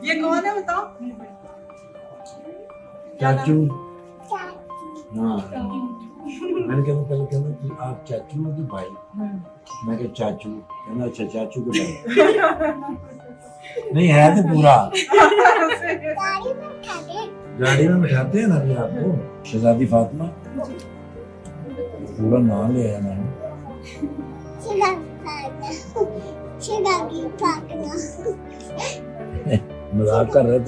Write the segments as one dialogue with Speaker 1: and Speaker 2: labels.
Speaker 1: ये कौन है बताओ?
Speaker 2: चाचू। हाँ मैंने कहा पहले कहना कि आप चाचू हो कि भाई? मैं कहा चाचू। कहना अच्छा चाचू के भाई। नहीं है तो पूरा गाड़ी में बिठाते हैं ना अभी आपको। शहजादी फातिमा पूरा नाम ले आया मैंने। मजाक कर रहे थे।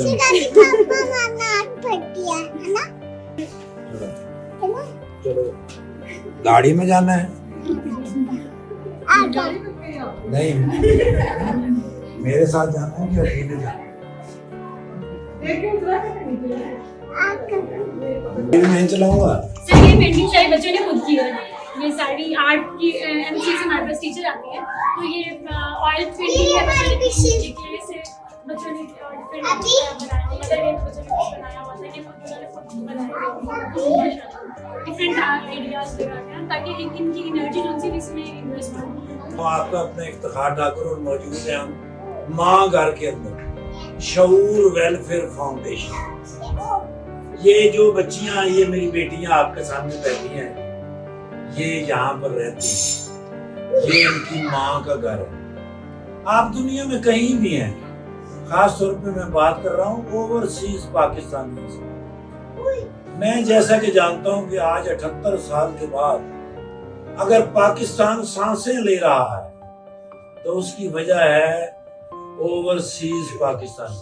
Speaker 2: चलो गाड़ी में जाना है? नहीं मेरे साथ जाना है कि अकेले जाना है? मैं चलाऊंगा।
Speaker 3: सर ये पेंटिंग शायद बच्चों ने खुद की है। ये सारी आर्ट की एमसी से हमारे पास टीचर आती है, तो ये ऑयल पेंटिंग है बच्चों ने क्ले से बच्चों ने डिफरेंट आइडियाज लगा के ताकि इनकी एनर्जी जो सी इसमें इन्वेस्ट हो।
Speaker 2: तो आपका अपना इफ्तिखार ठाकुर और मौजूद है हम माँ घर के अंदर शऊर वेलफेयर फाउंडेशन। ये जो बच्चियां ये मेरी बेटियां आपके सामने बैठी हैं, ये यहाँ पर रहती हैं, ये इनकी माँ का घर है। आप दुनिया में कहीं भी हैं, खास तौर पे मैं बात कर रहा हूँ ओवरसीज पाकिस्तानी से। मैं जैसा कि जानता हूँ कि आज 78 साल के बाद अगर पाकिस्तान सांसें ले रहा है तो उसकी वजह है ओवरसीज पाकिस्तान।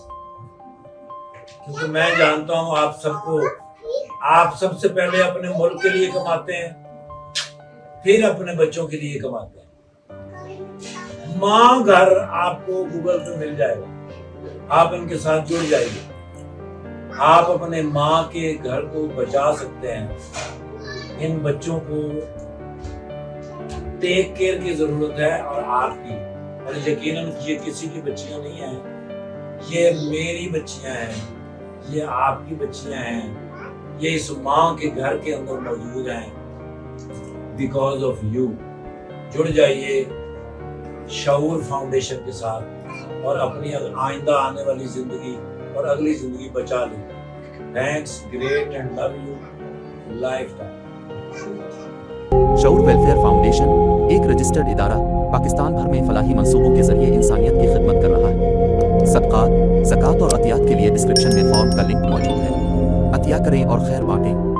Speaker 2: क्योंकि मैं जानता हूँ आप सबको, आप सबसे पहले अपने मुल्क के लिए कमाते हैं, फिर अपने बच्चों के लिए कमाते हैं। माँ घर आपको गूगल पे मिल जाएगा, आप इनके साथ जुड़ जाइए। आप अपने माँ के घर को बचा सकते हैं। इन बच्चों को टेक केयर की जरूरत है और आपकी, और यकीनन ये किसी की बच्चियां नहीं हैं, ये मेरी बच्चियां हैं, ये आपकी बच्चियां हैं, ये इस माँ के घर के अंदर मौजूद हैं बिकॉज ऑफ यू। जुड़ जाइए शऊर फाउंडेशन के साथ और अपनी आइंदा आने वाली जिंदगी और अगली जिंदगी बचा ली। Thanks, great and love you life time.
Speaker 4: Shaoor welfare foundation एक रजिस्टर्ड इदारा पाकिस्तान भर में फलाही मंसूबों के जरिए इंसानियत की खिदमत कर रहा है। सदकात, ज़कात और अतियात के लिए डिस्क्रिप्शन में फॉर्म का लिंक मौजूद है। अतिया करें और खैर बांटें।